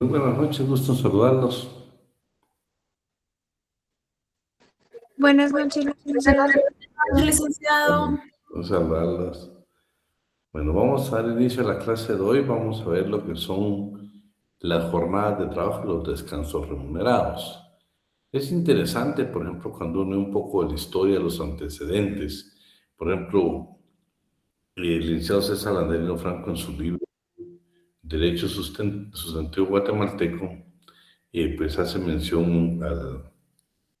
Muy buenas noches, gusto en saludarlos. Buenas noches, licenciado. Bueno, saludarlas. Bueno, vamos a dar inicio a la clase de hoy. Vamos a ver lo que son las jornadas de trabajo y los descansos remunerados. Es interesante, por ejemplo, cuando uno ve un poco de la historia, los antecedentes. Por ejemplo, el licenciado César Landelino Franco en su libro Derecho Sustantivo Guatemalteco, pues hace mención al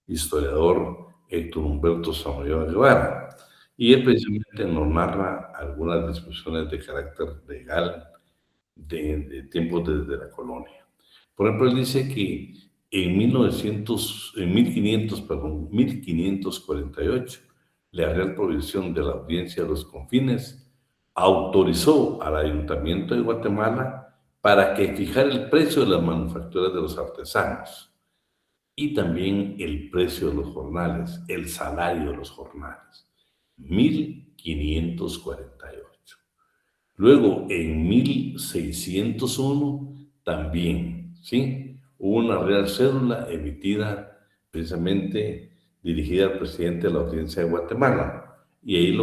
historiador Héctor Humberto Samayoa Guevara. Y él precisamente nos narra algunas discusiones de carácter legal de tiempos desde la colonia. Por ejemplo, él dice que en 1548, la Real Provisión de la Audiencia de los Confines autorizó al Ayuntamiento de Guatemala para que fijara el precio de las manufacturas de los artesanos y también el precio de los jornales, el salario de los jornales. 1548. Luego, en 1601, también, ¿sí? Hubo una real cédula emitida precisamente dirigida al presidente de la Audiencia de Guatemala. Y ahí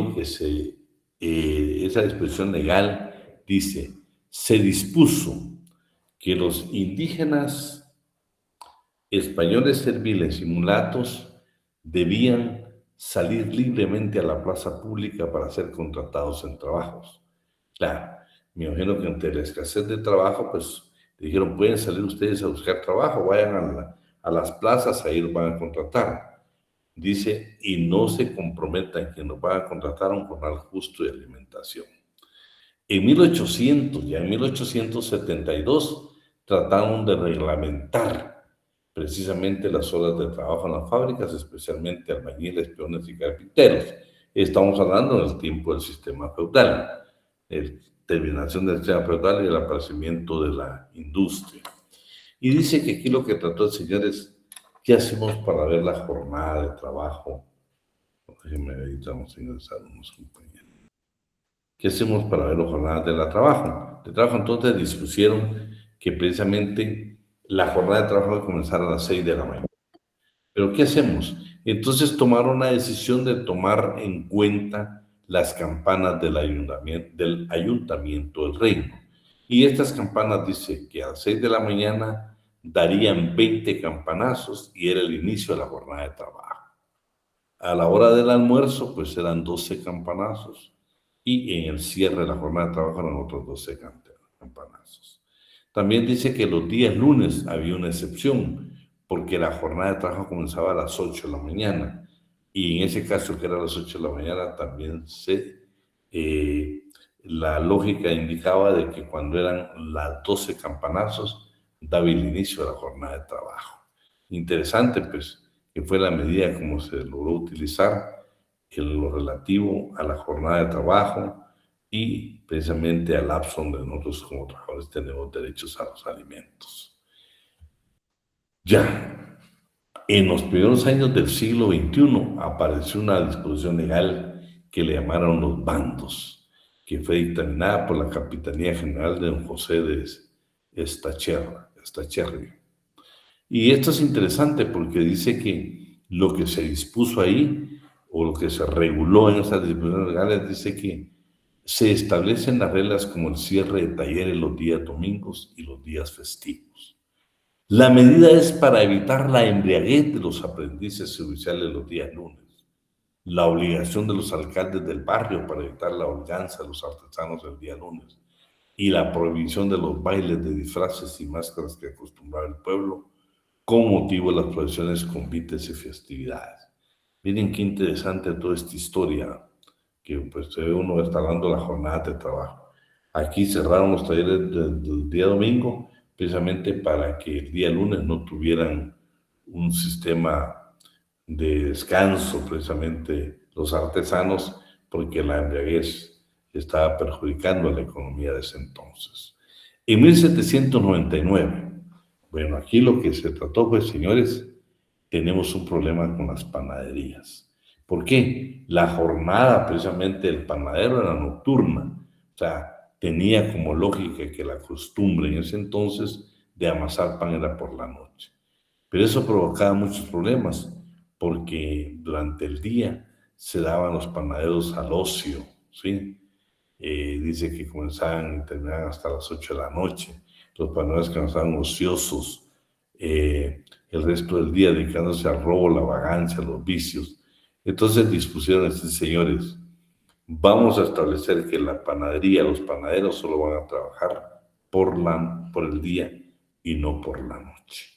esa disposición legal dice, se dispuso que los indígenas españoles serviles y mulatos debían salir libremente a la plaza pública para ser contratados en trabajos. Claro, me imagino que ante la escasez de trabajo, pues dijeron, pueden salir ustedes a buscar trabajo, vayan a las plazas, ahí los van a contratar. Dice, y no se comprometan que nos van a contratar a un jornal justo de alimentación. En 1800, ya en 1872, trataron de reglamentar precisamente las horas de trabajo en las fábricas, especialmente albañiles, peones y carpinteros. Estamos hablando del tiempo del sistema feudal, la terminación del sistema feudal y el aparecimiento de la industria. Y dice que aquí lo que trató el señor es, ¿qué hacemos para ver la jornada de trabajo? Déjenme editar unos señores, unos compañeros. ¿Qué hacemos para ver las jornadas de trabajo? Entonces dispusieron que precisamente la jornada de trabajo debe comenzar a las 6 de la mañana. Pero ¿qué hacemos? Entonces tomaron la decisión de tomar en cuenta las campanas del ayuntamiento del reino. Y estas campanas dice que a las 6 de la mañana darían 20 campanazos y era el inicio de la jornada de trabajo. A la hora del almuerzo, pues eran 12 campanazos y en el cierre de la jornada de trabajo eran otros 12 campanazos. También dice que los días lunes había una excepción, porque la jornada de trabajo comenzaba a las 8 de la mañana, y en ese caso que era a las 8 de la mañana también la lógica indicaba de que cuando eran las 12 campanazos daba el inicio de la jornada de trabajo. Interesante, pues, que fue la medida como se logró utilizar en lo relativo a la jornada de trabajo y precisamente al lapso donde nosotros como trabajadores tenemos derechos a los alimentos. Ya, en los primeros años del siglo XXI apareció una disposición legal que le llamaron los bandos, que fue dictaminada por la Capitanía General de don José de Estacherri. Y esto es interesante porque dice que lo que se dispuso ahí, o lo que se reguló en esas disposiciones legales, dice que se establecen las reglas como el cierre de talleres los días domingos y los días festivos. La medida es para evitar la embriaguez de los aprendices judiciales los días lunes, la obligación de los alcaldes del barrio para evitar la holganza de los artesanos el día lunes y la prohibición de los bailes de disfraces y máscaras que acostumbraba el pueblo con motivo de las procesiones, convites y festividades. Miren qué interesante toda esta historia, que pues uno está hablando de la jornada de trabajo. Aquí cerraron los talleres del día domingo, precisamente para que el día lunes no tuvieran un sistema de descanso, precisamente los artesanos, porque la embriaguez estaba perjudicando a la economía de ese entonces. En 1799, bueno, aquí lo que se trató fue, señores, tenemos un problema con las panaderías. ¿Por qué? La jornada precisamente del panadero era nocturna. O sea, tenía como lógica que la costumbre en ese entonces de amasar pan era por la noche. Pero eso provocaba muchos problemas, porque durante el día se daban los panaderos al ocio, ¿sí? Dice que comenzaban y terminaban hasta las 8 de la noche. Los panaderos que no estaban ociosos, el resto del día dedicándose al robo, la vagancia, los vicios. Entonces dispusieron a decir, señores, vamos a establecer que la panadería, los panaderos solo van a trabajar por el día y no por la noche.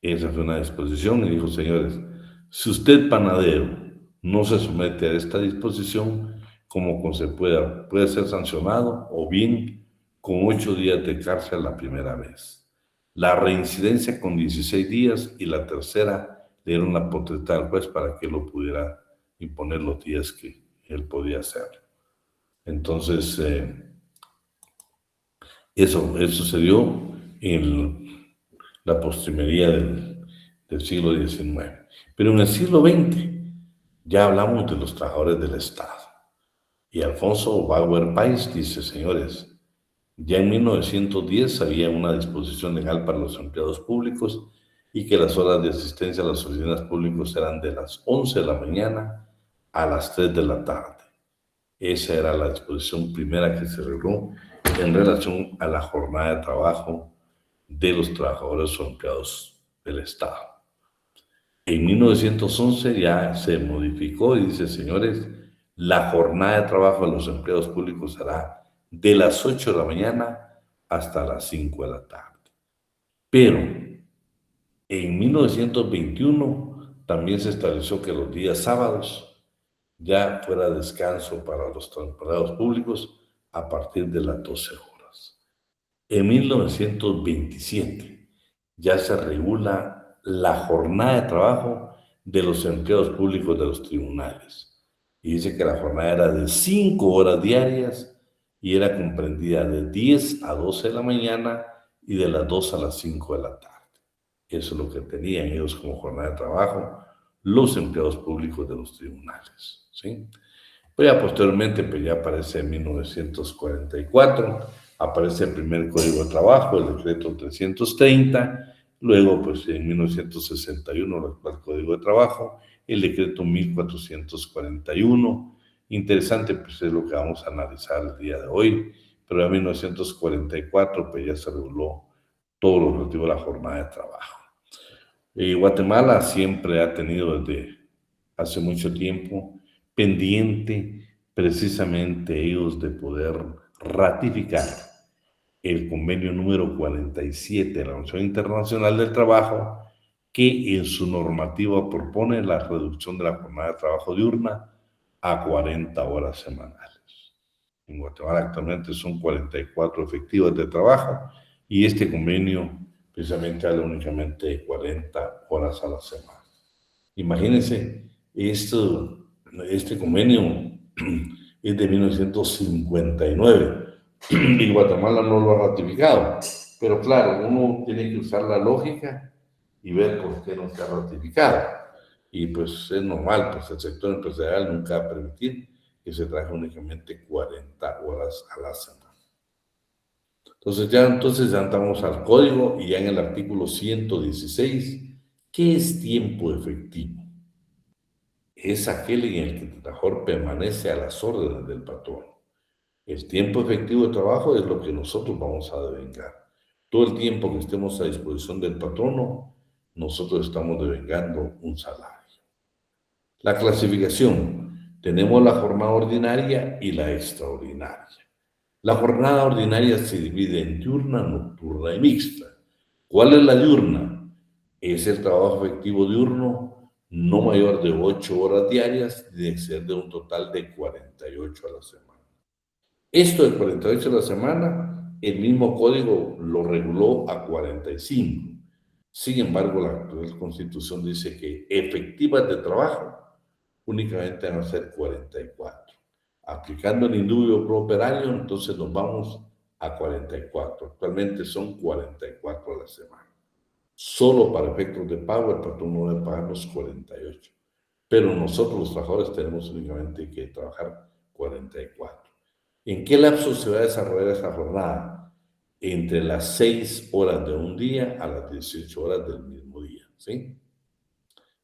Esa fue una disposición y dijo, señores, si usted panadero no se somete a esta disposición, como puede ser sancionado o bien con 8 días de cárcel la primera vez. La reincidencia con 16 días y la tercera le dieron la potestad al juez para que lo pudiera imponer los días que él podía hacer. Entonces, eso sucedió en la postrimería del siglo XIX. Pero en el siglo XX ya hablamos de los trabajadores del Estado. Y Alfonso Bauer Pais dice, señores, ya en 1910 había una disposición legal para los empleados públicos y que las horas de asistencia a las oficinas públicas eran de las 11 de la mañana a las 3 de la tarde. Esa era la disposición primera que se reguló en relación a la jornada de trabajo de los trabajadores o empleados del Estado. En 1911 ya se modificó y dice, señores, la jornada de trabajo de los empleados públicos será de las 8 de la mañana hasta las 5 de la tarde. Pero en 1921 también se estableció que los días sábados ya fuera descanso para los empleados públicos a partir de las 12 horas. En 1927 ya se regula la jornada de trabajo de los empleados públicos de los tribunales. Y dice que la jornada era de 5 horas diarias y era comprendida de 10 a 12 de la mañana y de las 2 a las 5 de la tarde. Eso es lo que tenían ellos como jornada de trabajo los empleados públicos de los tribunales, ¿sí? Pero ya posteriormente, pues ya aparece en 1944, aparece el primer Código de Trabajo, el decreto 330, luego pues en 1961 el actual Código de Trabajo, el decreto 1441, interesante pues es lo que vamos a analizar el día de hoy, pero en 1944 pues ya se reguló todo lo relativo a la jornada de trabajo. Guatemala siempre ha tenido desde hace mucho tiempo pendiente precisamente ellos de poder ratificar el convenio número 47 de la Organización Internacional del Trabajo, que en su normativa propone la reducción de la jornada de trabajo diurna a 40 horas semanales. En Guatemala actualmente son 44 efectivas de trabajo y este convenio precisamente habla únicamente de 40 horas a la semana. Imagínense, este convenio es de 1959 y Guatemala no lo ha ratificado. Pero claro, uno tiene que usar la lógica y ver por qué no se ha ratificado. Y pues es normal, pues el sector empresarial nunca va a permitir que se trabaje únicamente 40 horas a la semana. Entonces ya entramos al código y ya en el artículo 116, ¿qué es tiempo efectivo? Es aquel en el que el trabajador permanece a las órdenes del patrón. El tiempo efectivo de trabajo es lo que nosotros vamos a devengar. Todo el tiempo que estemos a disposición del patrono, nosotros estamos devengando un salario. La clasificación. Tenemos la jornada ordinaria y la extraordinaria. La jornada ordinaria se divide en diurna, nocturna y mixta. ¿Cuál es la diurna? Es el trabajo efectivo diurno no mayor de 8 horas diarias y de exceder de un total de 48 a la semana. Esto de 48 a la semana, el mismo código lo reguló a 45. Sin embargo, la actual Constitución dice que efectivas de trabajo únicamente van a ser 44. Aplicando el indubio pro operario, entonces nos vamos a 44. Actualmente son 44 a la semana. Solo para efectos de pago, el patrón no debe pagarnos 48. Pero nosotros los trabajadores tenemos únicamente que trabajar 44. ¿En qué lapso se va a desarrollar esa jornada? entre las 6 horas de un día a las 18 horas del mismo día, ¿sí?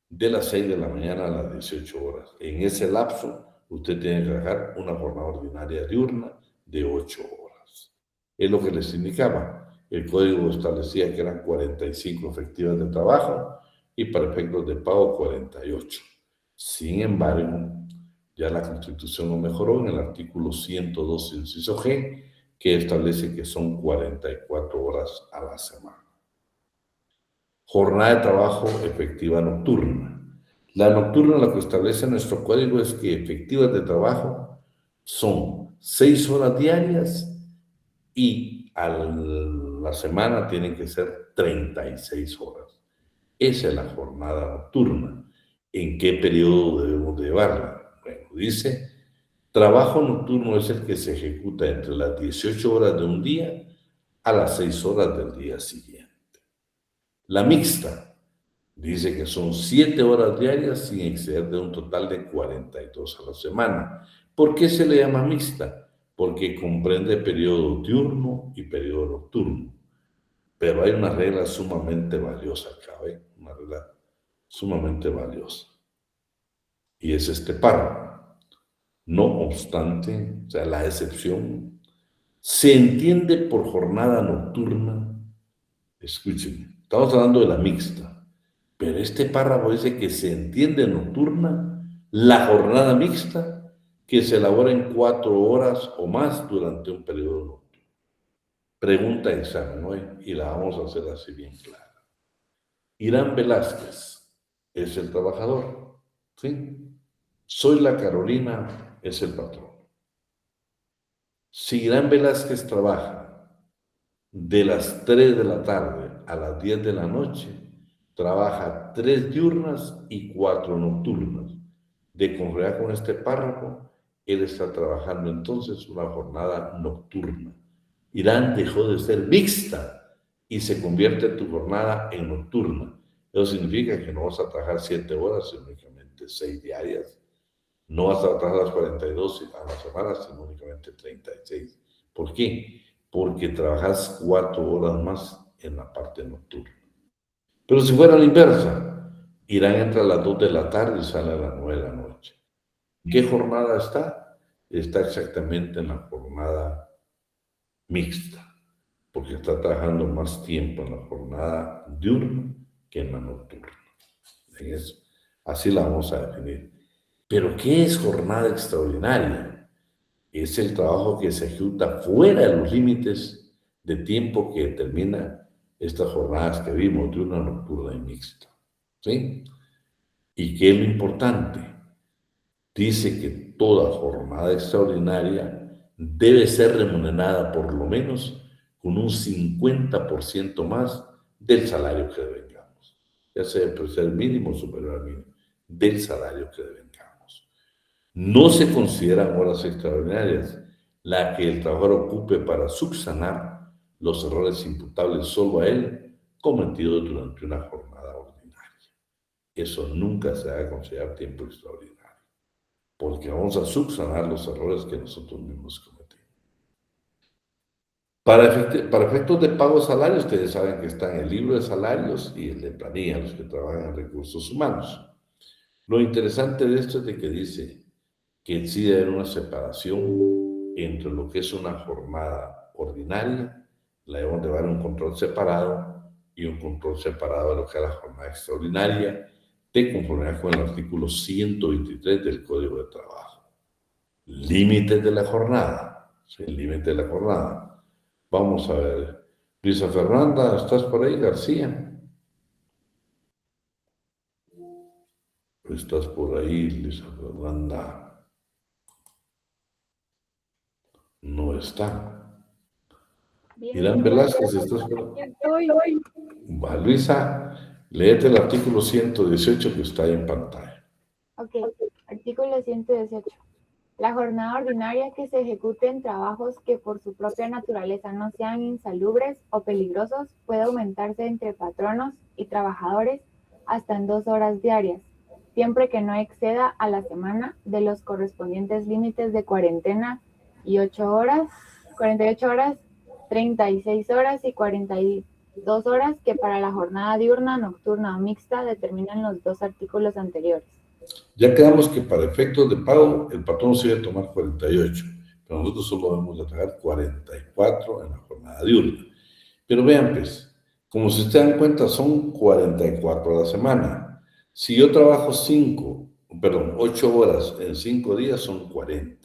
De las 6 de la mañana a las 18 horas. En ese lapso, usted tiene que trabajar una jornada ordinaria diurna de 8 horas. Es lo que les indicaba. El código establecía que eran 45 efectivas de trabajo y para efectos de pago 48. Sin embargo, ya la Constitución lo mejoró en el artículo 102, inciso G, que establece que son 44 horas a la semana. Jornada de trabajo efectiva nocturna. La nocturna lo que establece nuestro código es que efectivas de trabajo son 6 horas diarias y a la semana tienen que ser 36 horas. Esa es la jornada nocturna. ¿En qué periodo debemos de llevarla? Bueno, dice, trabajo nocturno es el que se ejecuta entre las 18 horas de un día a las 6 horas del día siguiente. La mixta dice que son 7 horas diarias sin exceder de un total de 42 a la semana. ¿Por qué se le llama mixta? Porque comprende periodo diurno y periodo nocturno. Pero hay una regla sumamente valiosa acá, ¿eh? Una regla sumamente valiosa. Y es este párrafo. No obstante, o sea, la excepción, se entiende por jornada nocturna, escuchen, estamos hablando de la mixta, pero este párrafo dice que se entiende nocturna la jornada mixta que se elabora en 4 horas o más durante un periodo nocturno. Pregunta de examen, ¿no? Y la vamos a hacer así bien clara. Irán Velázquez es el trabajador, ¿sí? Soy la Carolina es el patrón. Si Irán Velázquez trabaja de las 3 de la tarde a las 10 de la noche, trabaja 3 diurnas y 4 nocturnas. De conformidad con este párrafo, él está trabajando entonces una jornada nocturna. Irán dejó de ser mixta y se convierte tu jornada en nocturna. Eso significa que no vas a trabajar 7 horas, sino únicamente 6 diarias. No vas a trabajar las 42 a la semana, sino únicamente 36. ¿Por qué? Porque trabajas 4 horas más en la parte nocturna. Pero si fuera la inversa, Irán entra a las 2 de la tarde y sale a las 9 de la noche. ¿En qué jornada está? Está exactamente en la jornada mixta, porque está trabajando más tiempo en la jornada diurna que en la nocturna. Así la vamos a definir. Pero ¿qué es jornada extraordinaria? Es el trabajo que se ejecuta fuera de los límites de tiempo que determina estas jornadas que vimos, diurna, nocturna y mixta. ¿Sí? ¿Y qué es lo importante? Dice que toda jornada extraordinaria debe ser remunerada por lo menos con un 50% más del salario que devengamos, ya sea por ser mínimo o superior al mínimo, del salario que devengamos. No se consideran horas extraordinarias la que el trabajador ocupe para subsanar los errores imputables solo a él cometidos durante una jornada ordinaria. Eso nunca se va a considerar tiempo extraordinario, porque vamos a subsanar los errores que nosotros mismos cometimos. Para efectos de pago de salarios, ustedes saben que está en el libro de salarios y el de planilla, los que trabajan en recursos humanos. Lo interesante de esto es de que dice que sí debe haber una separación entre lo que es una jornada ordinaria, la debemos de dar un control separado y un control separado de lo que es la jornada extraordinaria, de conformidad con el artículo 123 del Código de Trabajo. Límites de la jornada, ¿sí? Límite de la jornada. Vamos a ver. Luisa Fernanda, ¿estás por ahí, García? ¿Estás por ahí, Luisa Fernanda? No está. Irán Velázquez, ¿estás por ahí? Va, Luisa, léete el artículo 118 que está ahí en pantalla. Ok, artículo 118. La jornada ordinaria que se ejecute en trabajos que por su propia naturaleza no sean insalubres o peligrosos puede aumentarse entre patronos y trabajadores hasta en 2 horas diarias, siempre que no exceda a la semana de los correspondientes límites de cuarentena y 48 horas 36 horas y 42 horas que para la jornada diurna, nocturna o mixta determinan los dos artículos anteriores. Ya quedamos que para efectos de pago el patrón se debe tomar 48, pero nosotros solo debemos de pagar 44 en la jornada diurna. Pero vean pues, como si se dan cuenta son 44 a la semana. Si yo trabajo 8 horas en 5 días son 40.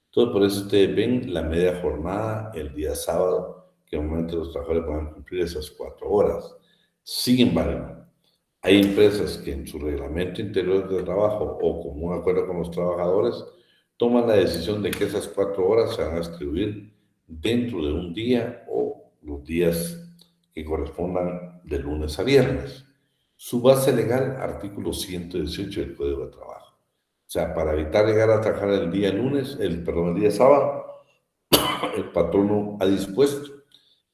Entonces por eso ustedes ven la media jornada el día sábado, que normalmente los trabajadores van a cumplir esas 4 horas. Sin embargo, hay empresas que en su reglamento interior de trabajo o como un acuerdo con los trabajadores toman la decisión de que esas 4 horas se van a distribuir dentro de un día o los días que correspondan de lunes a viernes. Su base legal, artículo 118 del Código de Trabajo. O sea, para evitar llegar a trabajar el día el día sábado, el patrono ha dispuesto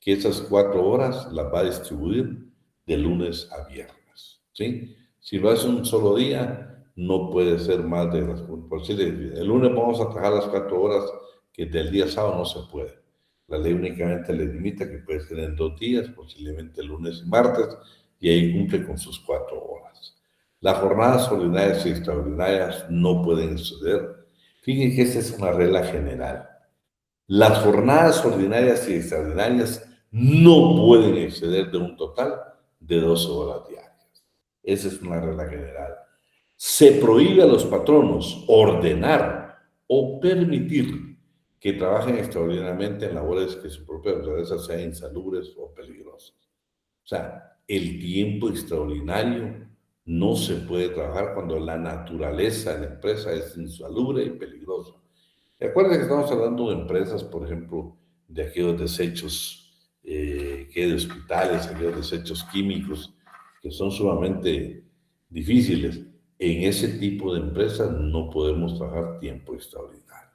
que esas 4 horas las va a distribuir de lunes a viernes. ¿Sí? Si lo hace un solo día, no puede ser más de las... Por decir, el lunes vamos a trabajar las 4 horas, que del día sábado no se puede. La ley únicamente le limita que puede ser en 2 días, posiblemente lunes y martes, y ahí cumple con sus 4 horas. Las jornadas ordinarias y extraordinarias no pueden exceder. Fíjense que esa es una regla general. Las jornadas ordinarias y extraordinarias no pueden exceder de un total de 12 horas diarias. Esa es una regla general. Se prohíbe a los patronos ordenar o permitir que trabajen extraordinariamente en labores que su propia naturaleza sean insalubres o peligrosas. O sea, el tiempo extraordinario no se puede trabajar cuando la naturaleza de la empresa es insalubre y peligrosa. Recuerden que estamos hablando de empresas, por ejemplo, de aquellos desechos de hospitales, aquellos desechos químicos que son sumamente difíciles. En ese tipo de empresas no podemos trabajar tiempo extraordinario.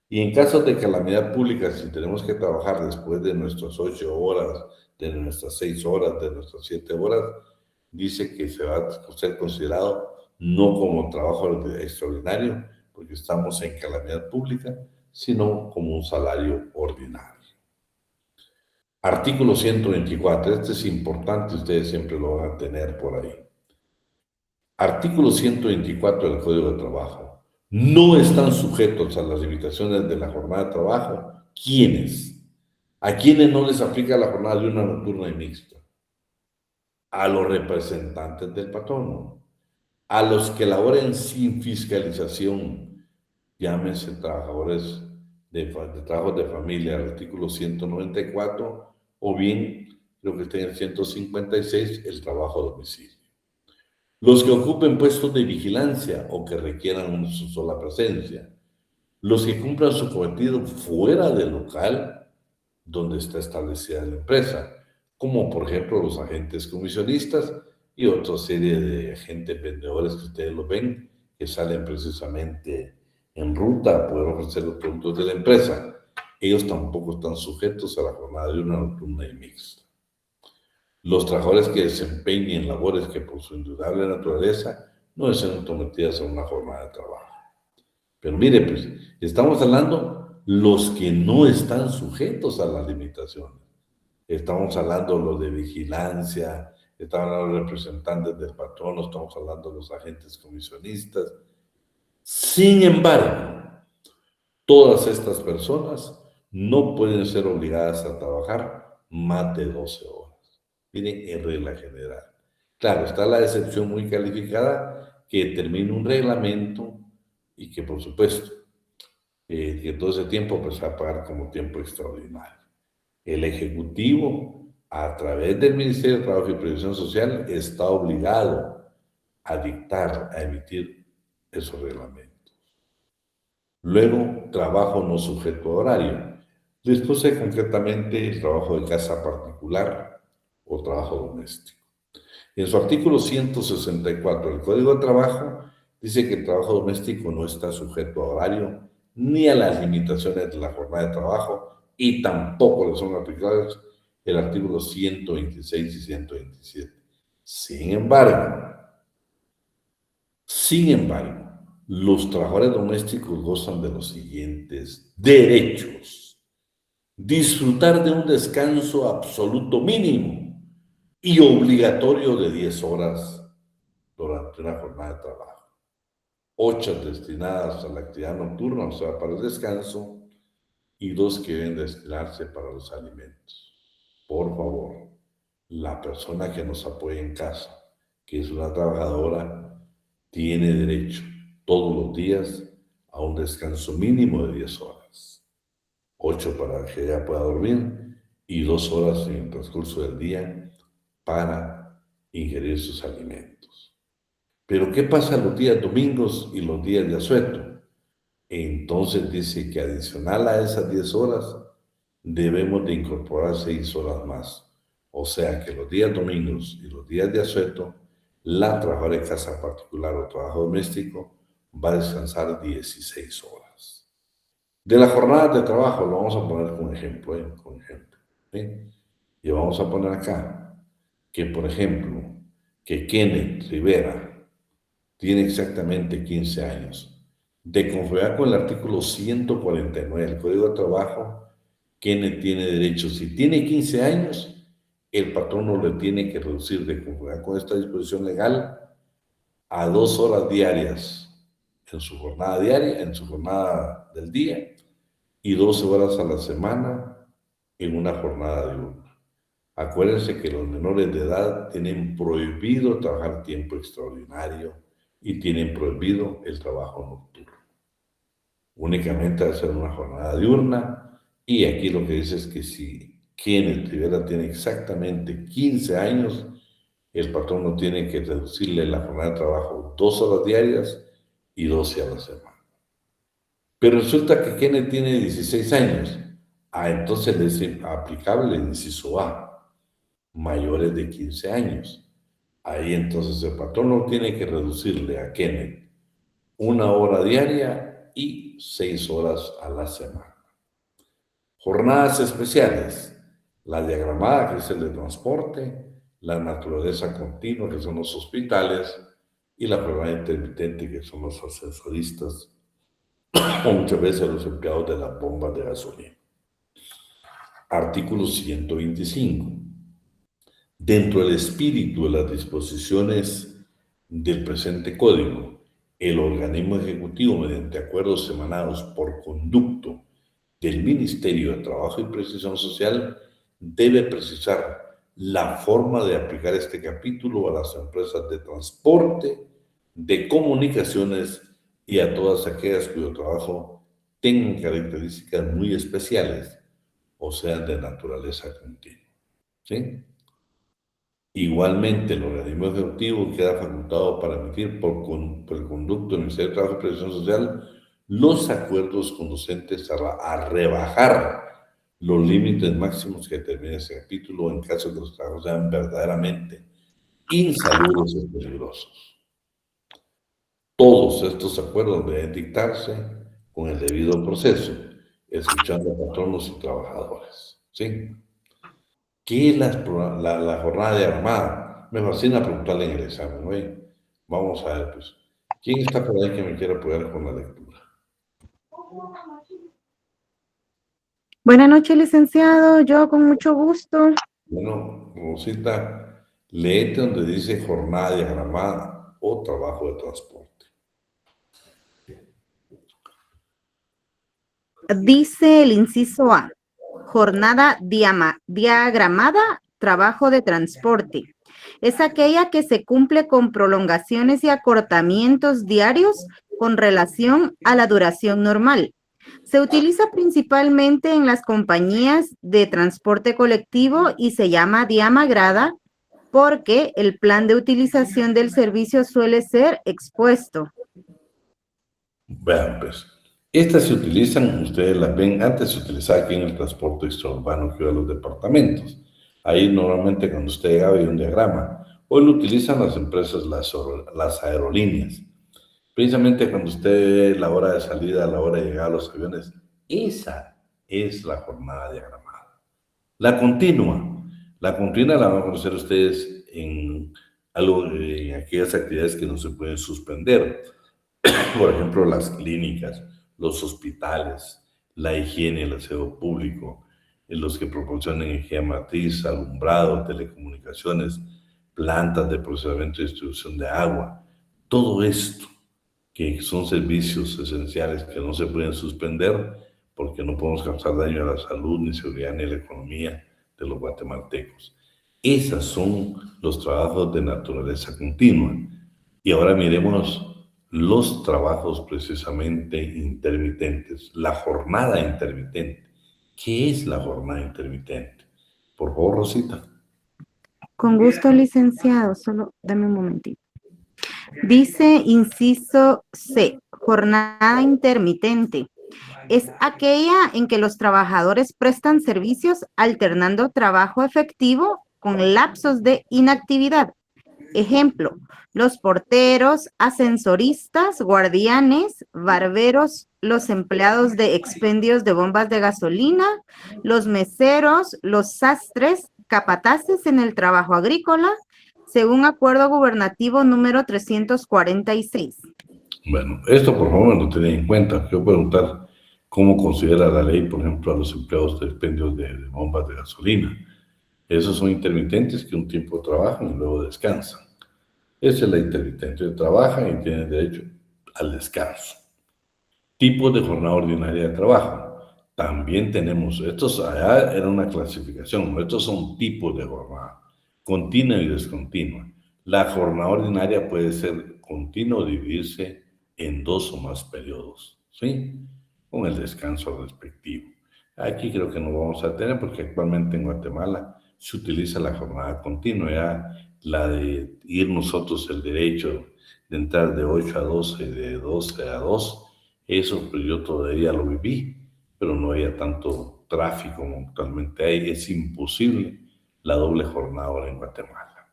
Y en casos de calamidad pública, si tenemos que trabajar después de nuestras 8 horas, de nuestras 6 horas, de nuestras 7 horas, dice que se va a ser considerado no como trabajo extraordinario, porque estamos en calamidad pública, sino como un salario ordinario. Artículo 124, este es importante, ustedes siempre lo van a tener por ahí. Artículo 124 del Código de Trabajo. No están sujetos a las limitaciones de la jornada de trabajo. ¿Quiénes? ¿A quiénes no les aplica la jornada diurna, nocturna y mixta? A los representantes del patrono, a los que laboren sin fiscalización, llámense trabajadores de trabajos de familia, artículo 194, o bien lo que está en el 156, el trabajo a domicilio. Los que ocupen puestos de vigilancia o que requieran su sola presencia. Los que cumplan su cometido fuera del local donde está establecida la empresa, como por ejemplo los agentes comisionistas y otra serie de agentes vendedores que ustedes lo ven, que salen precisamente en ruta a poder ofrecer los productos de la empresa. Ellos tampoco están sujetos a la jornada diurna, nocturna y mixta. Los trabajadores que desempeñen labores que por su indudable naturaleza no deben sometidas a una jornada de trabajo. Pero mire, pues, estamos hablando los que no están sujetos a las limitaciones. Estamos hablando de los de vigilancia, estamos hablando de los representantes del patrono, estamos hablando de los agentes comisionistas. Sin embargo, todas estas personas no pueden ser obligadas a trabajar más de 12 horas. Miren, en regla general. Claro, está la excepción muy calificada que determina un reglamento y que, por supuesto, que todo ese tiempo pues, va a pagar como tiempo extraordinario. El Ejecutivo, a través del Ministerio de Trabajo y Previsión Social, está obligado a dictar, a emitir esos reglamentos. Luego, trabajo no sujeto a horario. Después hay concretamente el trabajo de casa particular o trabajo doméstico. En su artículo 164 del Código de Trabajo dice que el trabajo doméstico no está sujeto a horario ni a las limitaciones de la jornada de trabajo y tampoco le son aplicables el artículo 126 y 127. Sin embargo, los trabajadores domésticos gozan de los siguientes derechos. disfrutar de un descanso absoluto mínimo y obligatorio de 10 horas durante una jornada de trabajo. 8 destinadas a la actividad nocturna, o sea, para el descanso, y 2 que deben destinarse para los alimentos. Por favor, la persona que nos apoya en casa, que es una trabajadora, tiene derecho todos los días a un descanso mínimo de 10 horas. 8 para que ella pueda dormir y 2 horas en el transcurso del día para ingerir sus alimentos. Pero ¿qué pasa los días domingos y los días de asueto? Entonces dice que adicional a esas 10 horas debemos de incorporar 6 horas más. O sea que los días domingos y los días de asueto, la trabajadora de casa particular o trabajo doméstico va a descansar 16 horas. De la jornada de trabajo lo vamos a poner como ejemplo, ¿sí? Y vamos a poner acá que, por ejemplo, que Kenneth Rivera tiene exactamente 15 años. De conformidad con el artículo 149 del Código de Trabajo, Kenneth tiene derecho, si tiene 15 años, el patrono le tiene que reducir de conformidad con esta disposición legal a 2 horas diarias en su jornada diaria, en su jornada del día, y 12 horas a la semana en una jornada diurna. Acuérdense que los menores de edad tienen prohibido trabajar tiempo extraordinario y tienen prohibido el trabajo nocturno. Únicamente hacer una jornada diurna, y aquí lo que dice es que si Kenneth Rivera tiene exactamente 15 años, el patrón no tiene que reducirle la jornada de trabajo 2 horas diarias y 12 a la semana. Pero resulta que Kenneth tiene 16 años. Entonces le es aplicable el inciso A, mayores de 15 años. Ahí entonces el patrón no tiene que reducirle a Kenneth 1 hora diaria y 6 horas a la semana. Jornadas especiales, la diagramada, que es el de transporte, la naturaleza continua, que son los hospitales, y la jornada intermitente, que son los asesoristas, o muchas veces los empleados de las bombas de gasolina. Artículo 125. Dentro del espíritu de las disposiciones del presente código, el organismo ejecutivo, mediante acuerdos emanados por conducto del Ministerio de Trabajo y Previsión Social, debe precisar la forma de aplicar este capítulo a las empresas de transporte, de comunicaciones y a todas aquellas cuyo trabajo tengan características muy especiales o sean de naturaleza continua. ¿Sí? Igualmente, el organismo ejecutivo queda facultado para emitir por el conducto del Ministerio de Trabajo y Previsión Social los acuerdos conducentes a rebajar los límites máximos que determina ese capítulo en caso de que los trabajos sean verdaderamente insalubres y peligrosos. Todos estos acuerdos deben dictarse con el debido proceso, escuchando a patronos y trabajadores. ¿Sí? ¿Qué es la jornada de armada? Me fascina preguntarle en el examen, ¿no? Vamos a ver, pues, ¿quién está por ahí que me quiera apoyar con la lectura? Buenas noches, licenciado. Yo con mucho gusto. Bueno, Rosita, léete donde dice jornada diagramada o trabajo de transporte. Dice el inciso A, jornada diagramada, trabajo de transporte. Es aquella que se cumple con prolongaciones y acortamientos diarios con relación a la duración normal. Se utiliza principalmente en las compañías de transporte colectivo y se llama diagramada porque el plan de utilización del servicio suele ser expuesto. Vean, pues, estas se utilizan, ustedes las ven, antes se utilizaba aquí en el transporte extraurbano que iba a los departamentos. Ahí normalmente cuando usted llegaba había un diagrama. Hoy lo utilizan las empresas, las aerolíneas. Precisamente cuando usted ve la hora de salida, la hora de llegada a los aviones, esa es la jornada diagramada. La continua la van a conocer ustedes en aquellas actividades que no se pueden suspender. Por ejemplo, las clínicas, los hospitales, la higiene, el aseo público, en los que proporcionan energía matriz, alumbrado, telecomunicaciones, plantas de procesamiento y distribución de agua. Todo esto, que son servicios esenciales que no se pueden suspender porque no podemos causar daño a la salud, ni seguridad, ni a la economía de los guatemaltecos. Esos son los trabajos de naturaleza continua. Y ahora miremos los trabajos precisamente intermitentes, la jornada intermitente. ¿Qué es la jornada intermitente? Por favor, Rosita. Con gusto, licenciado. Solo dame un momentito. Dice inciso C, jornada intermitente. Es aquella en que los trabajadores prestan servicios alternando trabajo efectivo con lapsos de inactividad. Ejemplo, los porteros, ascensoristas, guardianes, barberos, los empleados de expendios de bombas de gasolina, los meseros, los sastres, capataces en el trabajo agrícola, según acuerdo gubernativo número 346. Bueno, esto por favor lo tened en cuenta. Quiero preguntar cómo considera la ley, por ejemplo, a los empleados de expendios de bombas de gasolina. Esos son intermitentes que un tiempo trabajan y luego descansan. Esa es la intermitente. Trabajan y tienen derecho al descanso. Tipos de jornada ordinaria de trabajo. También tenemos, estos allá era una clasificación, estos son tipos de jornada, continua y descontinua. La jornada ordinaria puede ser continua o dividirse en 2 o más periodos, ¿sí? Con el descanso respectivo. Aquí creo que no vamos a tener porque actualmente en Guatemala se utiliza la jornada continua, ya la de ir nosotros el derecho de entrar de 8 a 12, de 12 a 2, eso pues yo todavía lo viví, pero no había tanto tráfico como actualmente hay, es imposible la doble jornada ahora en Guatemala.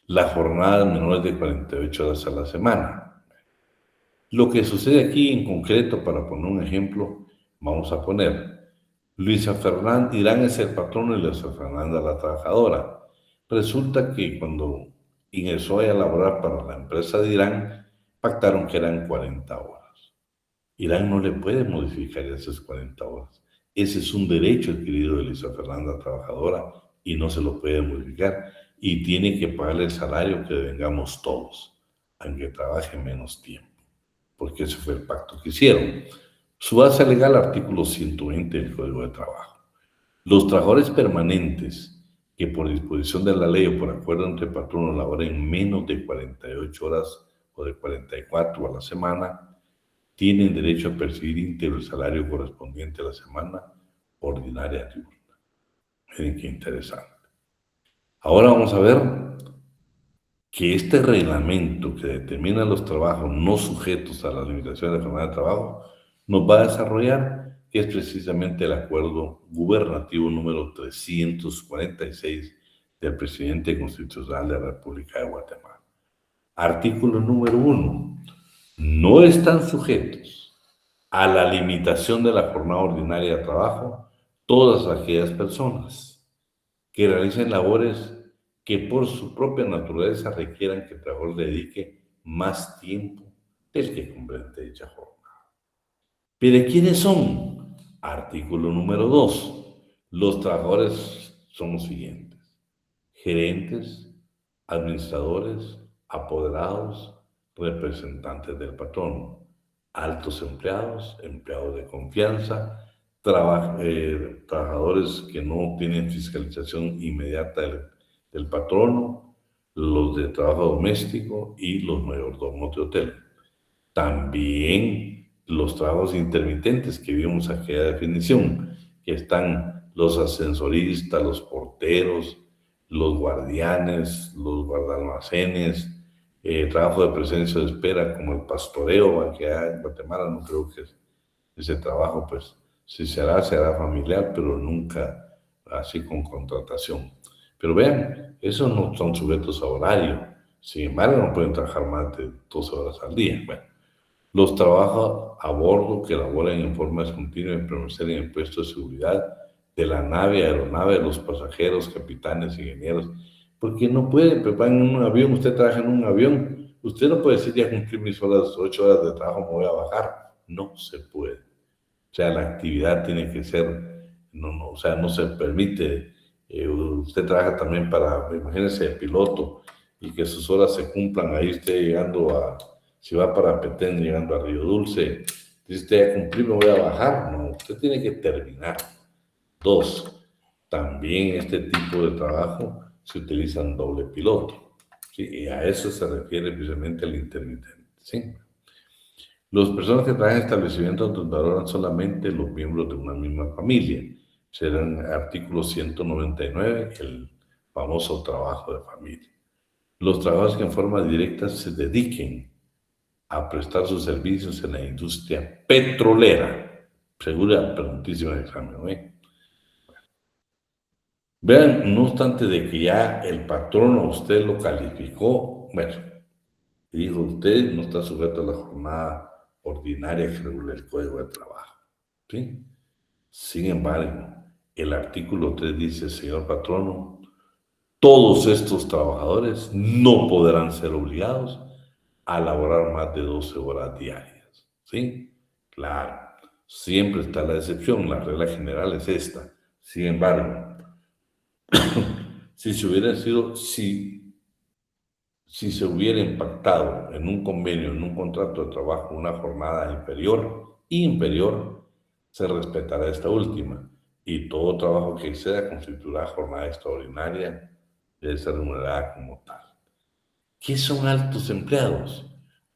La jornada menor de 48 horas a la semana. Lo que sucede aquí en concreto, para poner un ejemplo, vamos a poner, Luisa Fernanda, Irán es el patrono y Luisa Fernanda la trabajadora. Resulta que cuando ingresó a laborar para la empresa de Irán, pactaron que eran 40 horas. Irán no le puede modificar esas 40 horas. Ese es un derecho adquirido de Luisa Fernanda trabajadora y no se lo puede modificar. Y tiene que pagarle el salario que vengamos todos, aunque trabaje menos tiempo, porque ese fue el pacto que hicieron. Su base legal, artículo 120 del Código de Trabajo. Los trabajadores permanentes que por disposición de la ley o por acuerdo entre patronos laboren menos de 48 horas o de 44 a la semana, tienen derecho a percibir íntegro el salario correspondiente a la semana ordinaria diurna. Miren qué interesante. Ahora vamos a ver que este reglamento que determina los trabajos no sujetos a las limitaciones de jornada de trabajo nos va a desarrollar, que es precisamente el acuerdo gubernativo número 346 del presidente constitucional de la República de Guatemala. Artículo número 1. No están sujetos a la limitación de la jornada ordinaria de trabajo todas aquellas personas que realicen labores que por su propia naturaleza requieran que el trabajador dedique más tiempo del que comprende dicha jornada. ¿Pero quiénes son? Artículo número 2. Los trabajadores son los siguientes: gerentes, administradores, apoderados, representantes del patrón, altos empleados, empleados de confianza, trabajadores que no tienen fiscalización inmediata del patrono, los de trabajo doméstico y los mayordomos de hotel. También los trabajos intermitentes que vimos aquella definición, que están los ascensoristas, los porteros, los guardianes, los guardalmacenes, trabajo de presencia de espera como el pastoreo, aunque en Guatemala no creo que ese trabajo, pues, si se hará, será familiar, pero nunca así con contratación. Pero vean, esos no son sujetos a horario, sin embargo no pueden trabajar más de 12 horas al día. Bueno, los trabajos a bordo que laboran en forma discontinua y permanecer en el puesto de seguridad de la nave, aeronave, los pasajeros, capitanes, ingenieros, porque no pueden preparar en un avión. Usted trabaja en un avión, usted no puede decir ya cumplí mis 8 horas de trabajo, me voy a bajar. No se puede. O sea, la actividad tiene que ser no, o sea, no se permite. Usted trabaja también para, imagínese, el piloto, y que sus horas se cumplan, ahí usted llegando a, si va para Petén, llegando a Río Dulce, dice usted, ya cumplí, me voy a bajar. No, usted tiene que terminar. 2, también este tipo de trabajo se utilizan doble piloto, ¿sí? Y a eso se refiere precisamente el intermitente, ¿sí? Las personas que trabajan en establecimientos donde valoran solamente los miembros de una misma familia, serán artículo 199, el famoso trabajo de familia. Los trabajadores que en forma directa se dediquen a prestar sus servicios en la industria petrolera. Segura preguntísima de examen, ¿eh? Vean, no obstante de que ya el patrón a usted lo calificó, bueno, y dijo, usted no está sujeto a la jornada ordinaria que regula el Código de Trabajo, ¿sí? Sin embargo, el artículo 3 dice, señor patrono, todos estos trabajadores no podrán ser obligados a laborar más de 12 horas diarias, ¿sí? Claro, siempre está la excepción, la regla general es esta. Sin embargo, si se hubiera impactado en un convenio, en un contrato de trabajo, una jornada inferior, se respetará esta última, y todo trabajo que exceda constituirá jornada extraordinaria, debe ser remunerada como tal. ¿Qué son altos empleados?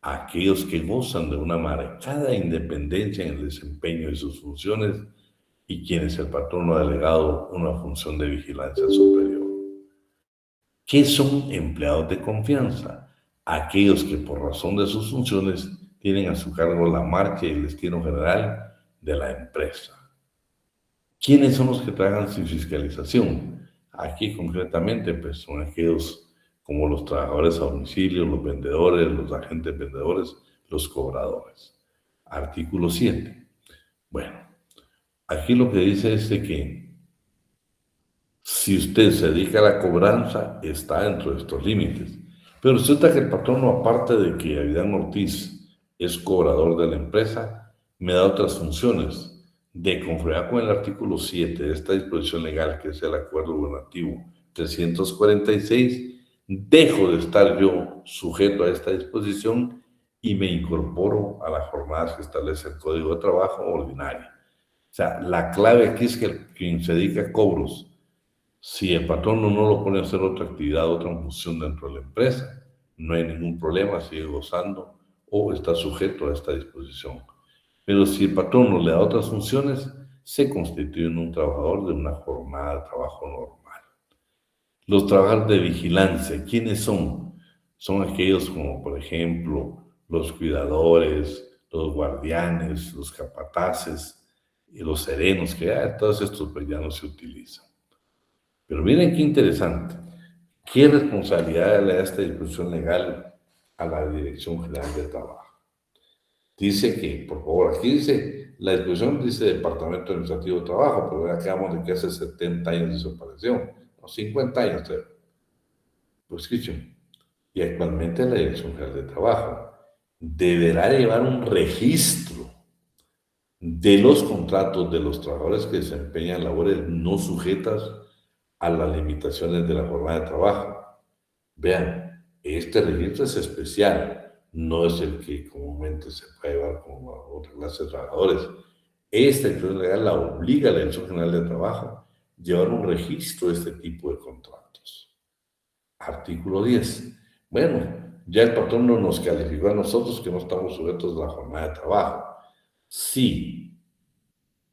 Aquellos que gozan de una marcada independencia en el desempeño de sus funciones y quienes el patrono ha delegado una función de vigilancia superior. ¿Qué son empleados de confianza? Aquellos que por razón de sus funciones tienen a su cargo la marcha y el destino general de la empresa. ¿Quiénes son los que trabajan sin fiscalización? Aquí concretamente pues, son aquellos como los trabajadores a domicilio, los vendedores, los agentes vendedores, los cobradores. Artículo 7. Bueno, aquí lo que dice es de que si usted se dedica a la cobranza, está dentro de estos límites. Pero resulta que el patrono, aparte de que Avidán Ortiz es cobrador de la empresa, me da otras funciones. De conformidad con el artículo 7 de esta disposición legal, que es el Acuerdo Gubernativo 346, dejo de estar yo sujeto a esta disposición y me incorporo a las jornadas que establece el Código de Trabajo ordinario. O sea, la clave aquí es que quien se dedica a cobros, si el patrón no lo pone a hacer otra actividad, otra función dentro de la empresa, no hay ningún problema, sigue gozando o está sujeto a esta disposición. Pero si el patrón no le da otras funciones, se constituye en un trabajador de una jornada de trabajo normal. Los trabajadores de vigilancia, ¿quiénes son? Son aquellos como, por ejemplo, los cuidadores, los guardianes, los capataces y los serenos, que todos estos pues, ya no se utilizan. Pero miren qué interesante. ¿Qué responsabilidad le da esta disposición legal a la Dirección General de Trabajo? Dice que, por favor, aquí dice, la disposición dice Departamento Administrativo de Trabajo, pero ya acabamos de que hace 70 años desapareció, o 50 años, pues escuchen, y actualmente la Dirección General de Trabajo deberá llevar un registro de los contratos de los trabajadores que desempeñan labores no sujetas a las limitaciones de la jornada de trabajo. Vean, este registro es especial, no es el que comúnmente se puede llevar como a otra clase de trabajadores. Esta disposición legal la obliga a la Dirección General de Trabajo a llevar un registro de este tipo de contratos. Artículo 10. Bueno, ya el patrón no nos calificó a nosotros que no estamos sujetos a la jornada de trabajo. Si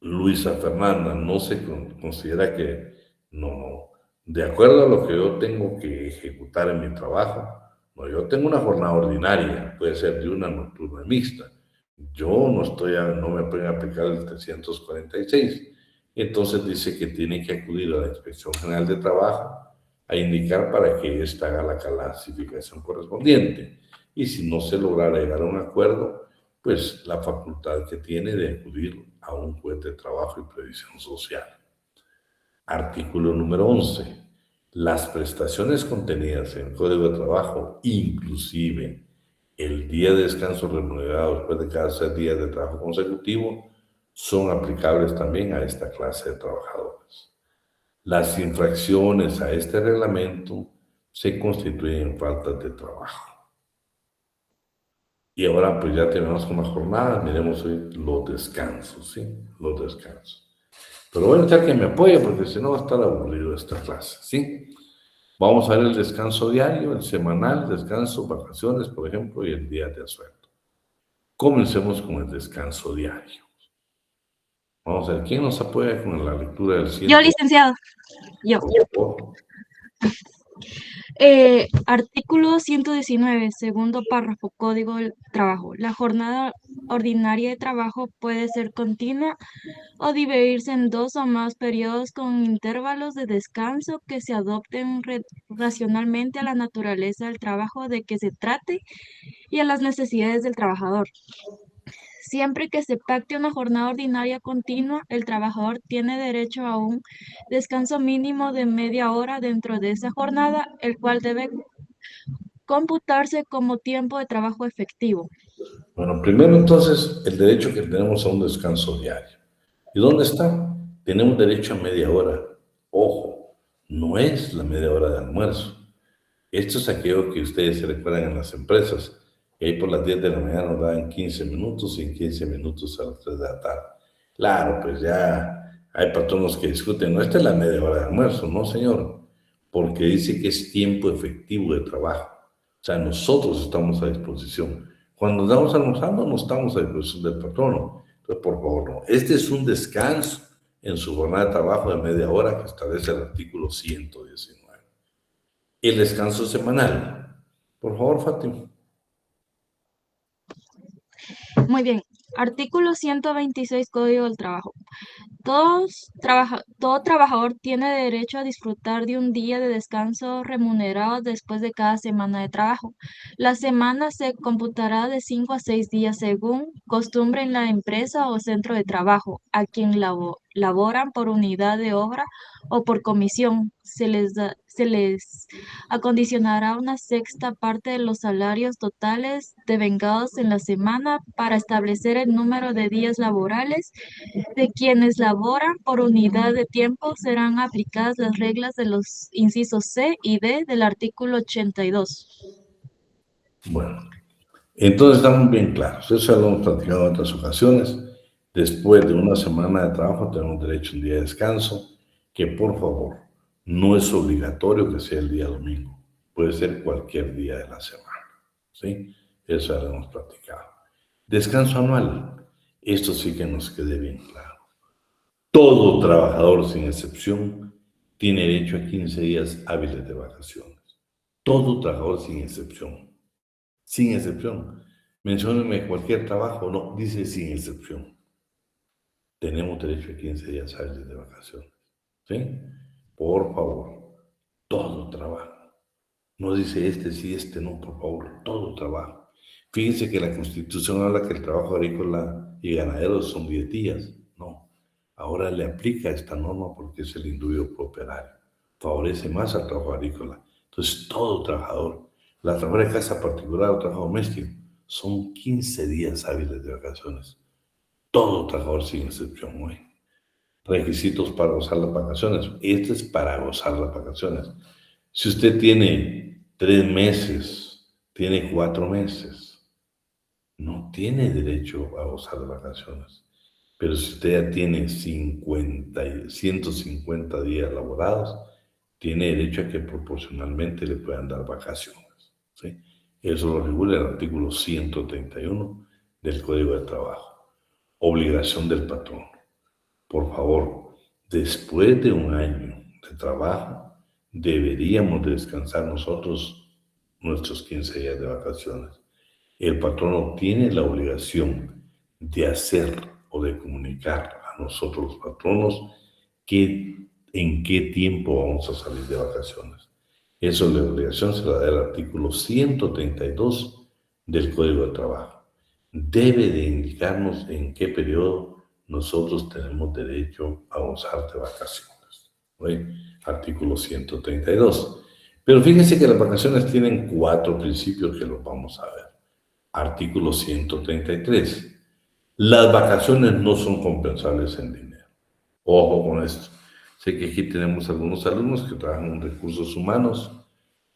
Luisa Fernanda no se considera que no, de acuerdo a lo que yo tengo que ejecutar en mi trabajo, no, yo tengo una jornada ordinaria, puede ser de una nocturna mixta. Yo no me pueden aplicar el 346. Entonces dice que tiene que acudir a la Inspección General de Trabajo a indicar para que ésta haga la clasificación correspondiente. Y si no se lograra llegar a un acuerdo, pues la facultad que tiene de acudir a un juez de trabajo y previsión social. Artículo número 11. Las prestaciones contenidas en el Código de Trabajo, inclusive el día de descanso remunerado después de cada 6 días de trabajo consecutivo, son aplicables también a esta clase de trabajadores. Las infracciones a este reglamento se constituyen en faltas de trabajo. Y ahora pues ya terminamos con la jornada, miremos hoy los descansos, ¿sí? Los descansos. Pero voy a necesitar que me apoye porque si no va a estar aburrido esta clase, ¿sí? Vamos a ver el descanso diario, el semanal, descanso, vacaciones, por ejemplo, y el día de asueto. Comencemos con el descanso diario. Vamos a ver, ¿quién nos apoya con la lectura del 100? Yo, licenciado. Yo. Por favor. Artículo 119, segundo párrafo, Código del Trabajo. La jornada ordinaria de trabajo puede ser continua o dividirse en 2 o más periodos con intervalos de descanso que se adopten racionalmente a la naturaleza del trabajo de que se trate y a las necesidades del trabajador. Siempre que se pacte una jornada ordinaria continua, el trabajador tiene derecho a un descanso mínimo de media hora dentro de esa jornada, el cual debe computarse como tiempo de trabajo efectivo. Bueno, primero entonces, el derecho que tenemos a un descanso diario. ¿Y dónde está? Tenemos derecho a media hora. Ojo, no es la media hora de almuerzo. Esto es aquello que ustedes se recuerdan en las empresas. Y ahí por las 10 de la mañana nos dan 15 minutos y en 15 minutos a las 3 de la tarde. Claro, pues ya hay patronos que discuten, no, esta es la media hora de almuerzo, no señor, porque dice que es tiempo efectivo de trabajo. O sea, nosotros estamos a disposición. Cuando estamos almorzando, no estamos a disposición del patrono. Entonces, por favor, no. Este es un descanso en su jornada de trabajo de media hora que establece el artículo 119. El descanso semanal. Por favor, Fátima. Muy bien. Artículo 126, Código del Trabajo. Todo trabajador tiene derecho a disfrutar de un día de descanso remunerado después de cada semana de trabajo. La semana se computará de 5 a 6 días según costumbre en la empresa o centro de trabajo, a quien laboran por unidad de obra o por comisión. Se les acondicionará una sexta parte de los salarios totales devengados en la semana para establecer el número de días laborales de quienes laboran por unidad de tiempo. Serán aplicadas las reglas de los incisos C y D del artículo 82. Bueno, entonces estamos bien claros. Eso ya lo hemos platicado en otras ocasiones. Después de una semana de trabajo tenemos derecho a un día de descanso, que por favor, no es obligatorio que sea el día domingo. Puede ser cualquier día de la semana. ¿Sí? Eso ya lo hemos platicado. Descanso anual. Esto sí que nos quede bien claro. Todo trabajador, sin excepción, tiene derecho a 15 días hábiles de vacaciones. Todo trabajador, sin excepción. Sin excepción. Menciónenme cualquier trabajo, no, dice sin excepción. Tenemos derecho a 15 días hábiles de vacaciones. ¿Sí? Por favor, todo trabajo. No dice este sí, este no, por favor, todo trabajo. Fíjense que la Constitución habla que el trabajo agrícola y ganadero son 10 días. No, ahora le aplica esta norma porque es el indubio propietario. Favorece más al trabajo agrícola. Entonces, todo trabajador, la trabajadora de casa particular o trabajo doméstico, son 15 días hábiles de vacaciones. Todo trabajador sin excepción, güey. Requisitos para gozar las vacaciones. Este es para gozar las vacaciones. Si usted tiene 3 meses, tiene 4 meses, no tiene derecho a gozar de vacaciones. Pero si usted ya tiene 150 días laborados, tiene derecho a que proporcionalmente le puedan dar vacaciones. ¿Sí? Eso lo regula el artículo 131 del Código de Trabajo. Obligación del patrón. Por favor, después de un año de trabajo, deberíamos descansar nosotros nuestros 15 días de vacaciones. El patrono tiene la obligación de hacer o de comunicar a nosotros los patronos en qué tiempo vamos a salir de vacaciones. Eso la obligación se la da el artículo 132 del Código de Trabajo. Debe de indicarnos en qué periodo nosotros tenemos derecho a gozar de vacaciones. ¿Sí? Artículo 132. Pero fíjense que las vacaciones tienen 4 principios que los vamos a ver. Artículo 133. Las vacaciones no son compensables en dinero. Ojo con esto. Sé que aquí tenemos algunos alumnos que trabajan en recursos humanos.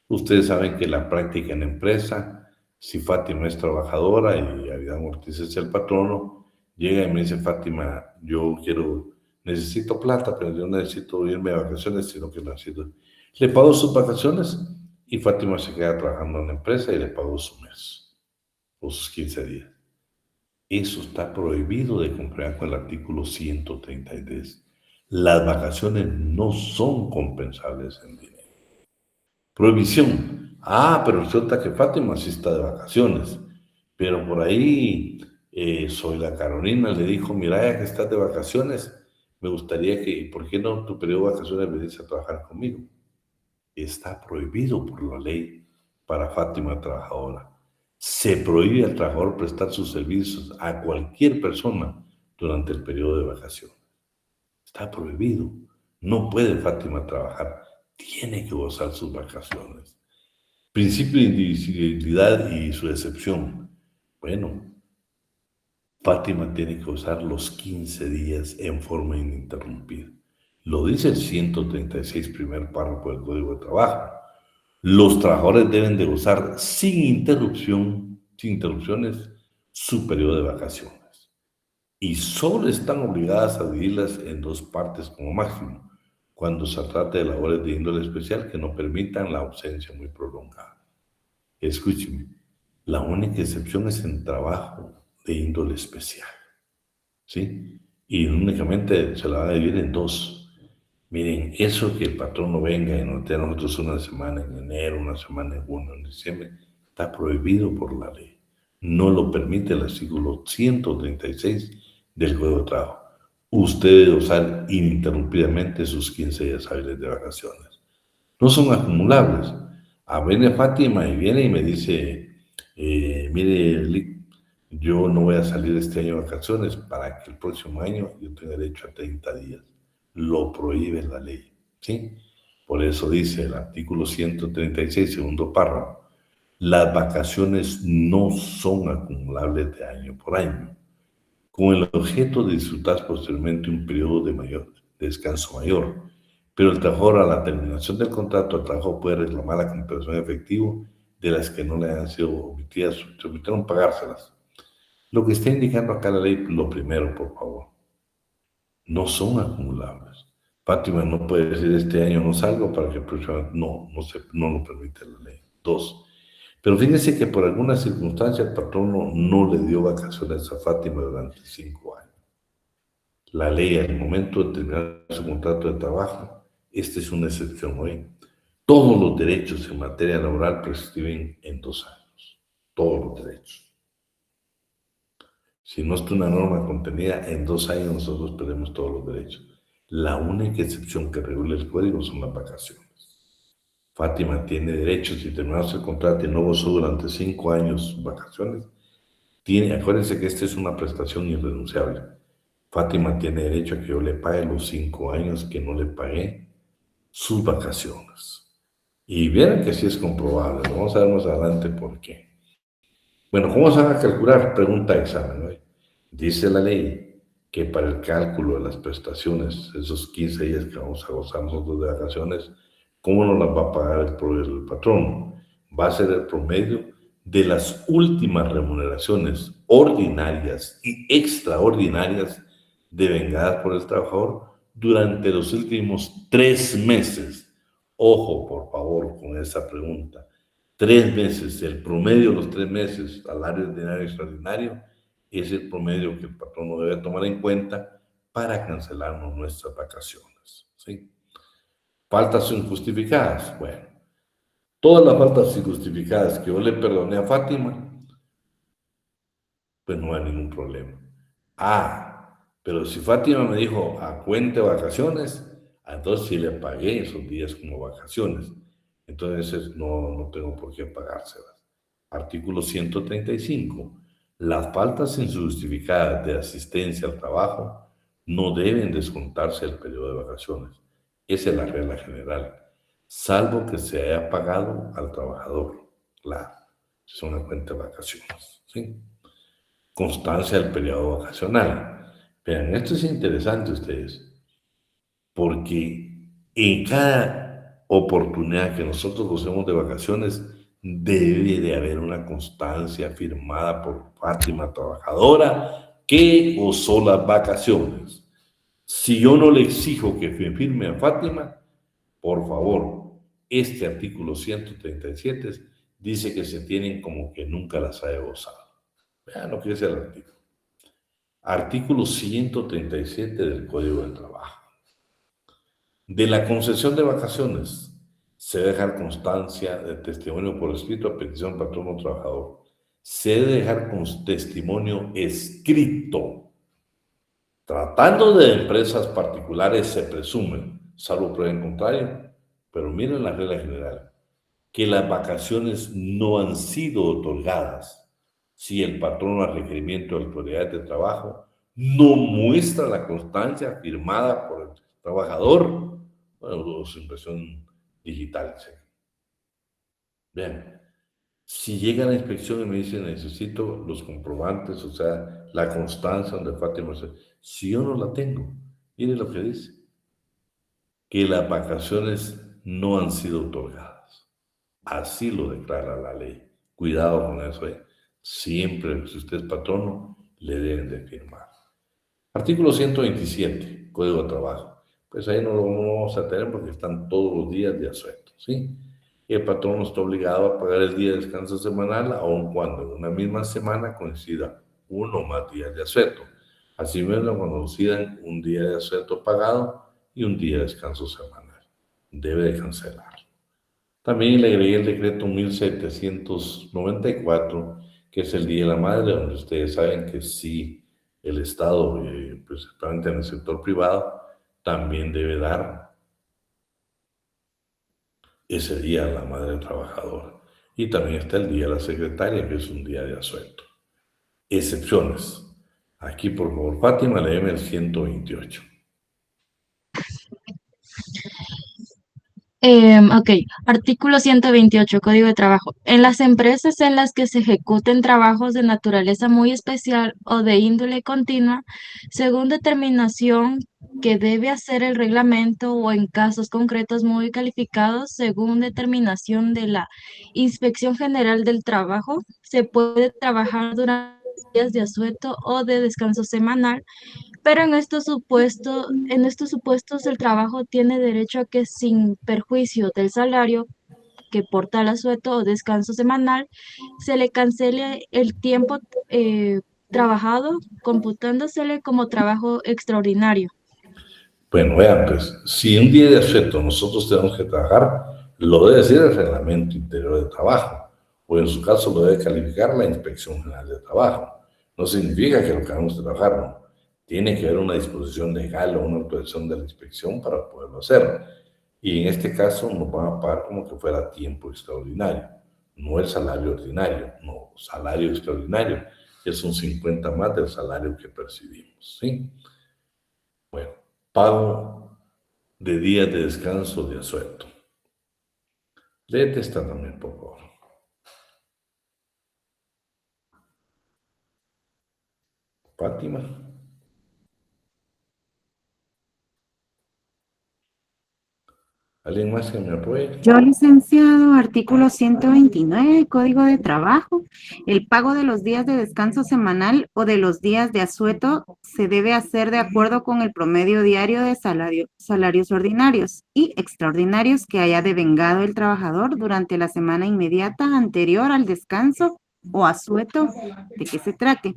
Ustedes saben que la práctica en empresa, si Fátima es trabajadora y Avidán Ortiz es el patrono, llega y me dice, Fátima, necesito plata, pero yo necesito irme de vacaciones, sino que necesito. Le pago sus vacaciones y Fátima se queda trabajando en la empresa y le pago su mes o sus 15 días. Eso está prohibido de cumplir con el artículo 133. Las vacaciones no son compensables en dinero. Prohibición. Pero resulta que Fátima sí está de vacaciones. Pero por ahí, Soy la Carolina le dijo, mira, ya que estás de vacaciones, me gustaría que, ¿por qué no tu periodo de vacaciones venís a trabajar conmigo? Está prohibido por la ley para Fátima trabajadora. Se prohíbe al trabajador prestar sus servicios a cualquier persona durante el periodo de vacaciones. Está prohibido. No puede Fátima trabajar. Tiene que gozar sus vacaciones. Principio de indivisibilidad y su excepción. Bueno, Fátima tiene que gozar los 15 días en forma ininterrumpida. Lo dice el 136 primer párrafo del Código de Trabajo. Los trabajadores deben de gozar sin interrupciones, su periodo de vacaciones. Y solo están obligadas a dividirlas en 2 partes como máximo, cuando se trata de labores de índole especial que no permitan la ausencia muy prolongada. Escúcheme, la única excepción es en trabajo de índole especial, ¿sí? Y únicamente se la va a dividir en 2. Miren, eso que el patrón no venga y nos dé a nosotros una semana en enero, una semana en junio, en diciembre, está prohibido por la ley. No lo permite el artículo 136 del Código de Trabajo. Usted debe usar ininterrumpidamente sus 15 días hábiles de vacaciones. No son acumulables. Viene Fátima y viene y me dice, mire, Lick, yo no voy a salir este año de vacaciones para que el próximo año yo tenga derecho a 30 días. Lo prohíbe la ley, ¿sí? Por eso dice el artículo 136, segundo párrafo, las vacaciones no son acumulables de año por año, con el objeto de disfrutar posteriormente un periodo de descanso mayor, pero el trabajador a la terminación del contrato de trabajo puede reclamar la compensación efectiva de las que no le han sido omitidas, se omitieron pagárselas. Lo que está indicando acá la ley, lo primero, por favor, no son acumulables. Fátima no puede decir este año no salgo para que el próximo año no lo permite la ley. 2. Pero fíjense que por alguna circunstancia el patrono no le dio vacaciones a Fátima durante 5 años. La ley al momento de terminar su contrato de trabajo, esta es una excepción hoy. Todos los derechos en materia laboral prescriben en 2 años. Todos los derechos. Si no está una norma contenida, en 2 años nosotros perdemos todos los derechos. La única excepción que regula el código son las vacaciones. Fátima tiene derechos, si terminamos el contrato y no gozó durante 5 años vacaciones, acuérdense que esta es una prestación irrenunciable. Fátima tiene derecho a que yo le pague los 5 años que no le pagué sus vacaciones. Y vieron que sí es comprobable. Vamos a ver más adelante por qué. Bueno, ¿cómo se van a calcular? Pregunta de examen, ¿no? Dice la ley que para el cálculo de las prestaciones, esos 15 días que vamos a gozar nosotros de vacaciones, ¿cómo nos las va a pagar el patrón? Va a ser el promedio de las últimas remuneraciones ordinarias y extraordinarias devengadas por el trabajador durante los últimos 3 meses. Ojo, por favor, con esa pregunta. 3 meses, el promedio de los 3 meses, salario ordinario y extraordinario, es el promedio que el patrono debe tomar en cuenta para cancelarnos nuestras vacaciones, ¿sí? Faltas injustificadas. Bueno, todas las faltas injustificadas que yo le perdoné a Fátima, pues no hay ningún problema. Pero si Fátima me dijo a cuenta de vacaciones, entonces sí le pagué esos días como vacaciones. Entonces no tengo por qué pagárselas. Artículo 135. Las faltas injustificadas de asistencia al trabajo no deben descontarse el periodo de vacaciones. Esa es la regla general, salvo que se haya pagado al trabajador. Claro, es una cuenta de vacaciones, ¿sí? constancia del periodo vacacional. Vean, esto es interesante ustedes, porque en cada oportunidad que nosotros gocemos de vacaciones, debe de haber una constancia firmada por Fátima trabajadora que gozó las vacaciones. Si yo no le exijo que me firme a Fátima, por favor, este artículo 137 dice que se tienen como que nunca las haya gozado. Vean lo que dice el artículo. Artículo 137 del Código del Trabajo. De la concesión de vacaciones se debe dejar constancia de testimonio por escrito a petición patrón o trabajador. Se debe dejar con testimonio escrito. Tratando de empresas particulares se presume, salvo prueba en contrario, pero miren la regla general, que las vacaciones no han sido otorgadas si el patrón a requerimiento de autoridades de trabajo no muestra la constancia firmada por el trabajador, bueno, su impresión digital. ¿Sí? Bien, si llega a la inspección y me dice necesito los comprobantes, o sea, la constancia donde Fátima, si yo no la tengo, mire lo que dice, que las vacaciones no han sido otorgadas. Así lo declara la ley. Cuidado con eso. Siempre, si usted es patrono, le deben de firmar. Artículo 127, Código de Trabajo. Pues ahí no lo vamos a tener porque están todos los días de asueto, ¿sí? Y el patrono está obligado a pagar el día de descanso semanal, aun cuando en una misma semana coincida uno o más días de asueto. Asimismo, cuando coincidan un día de asueto pagado y un día de descanso semanal. Debe de cancelarlo. También le agregué el decreto 1794, que es el Día de la Madre, donde ustedes saben que sí, el Estado, principalmente en el sector privado, también debe dar ese día a la madre trabajadora. Y también está el Día de la Secretaria, que es un día de asueto. Excepciones. Aquí, por favor, Fátima, léeme el 128. Ok, artículo 128, Código de Trabajo. En las empresas en las que se ejecuten trabajos de naturaleza muy especial o de índole continua, según determinación que debe hacer el reglamento o en casos concretos muy calificados, según determinación de la Inspección General del Trabajo, se puede trabajar durante días de asueto o de descanso semanal, pero en estos supuestos el trabajo tiene derecho a que sin perjuicio del salario que por tal asueto o descanso semanal se le cancele el tiempo trabajado, computándosele como trabajo extraordinario. Bueno, vean, pues, si un día de asueto nosotros tenemos que trabajar, lo debe decir el Reglamento Interior de Trabajo, o en su caso lo debe calificar la Inspección General de Trabajo. No significa que lo queramos trabajar, no. Tiene que haber una disposición legal o una autorización de la inspección para poderlo hacer. Y en este caso nos van a pagar como que fuera tiempo extraordinario, no el salario ordinario, no, salario extraordinario, que es un 50 más del salario que percibimos, ¿sí? Bueno, pago de días de descanso de asueto. Léete esta también, por favor. Fátima. ¿Alguien más que me apoye? Yo, licenciado, artículo 129, Código de Trabajo. El pago de los días de descanso semanal o de los días de asueto se debe hacer de acuerdo con el promedio diario de salarios ordinarios y extraordinarios que haya devengado el trabajador durante la semana inmediata anterior al descanso o asueto de que se trate.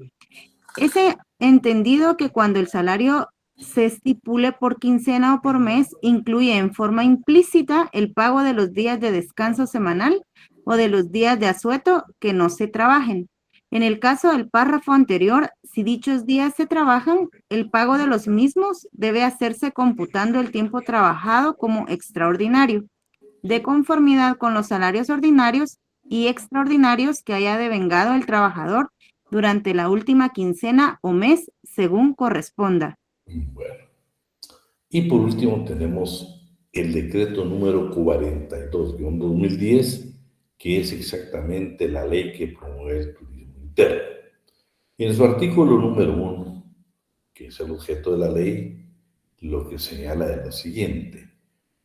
Ese entendido que cuando el salario se estipule por quincena o por mes, incluye en forma implícita el pago de los días de descanso semanal o de los días de asueto que no se trabajen. En el caso del párrafo anterior, si dichos días se trabajan, el pago de los mismos debe hacerse computando el tiempo trabajado como extraordinario, de conformidad con los salarios ordinarios y extraordinarios que haya devengado el trabajador durante la última quincena o mes, según corresponda. Bueno. Y por último tenemos el decreto número 42-2010, que es exactamente la ley que promueve el turismo interno. En su artículo número 1, que es el objeto de la ley, lo que señala es lo siguiente: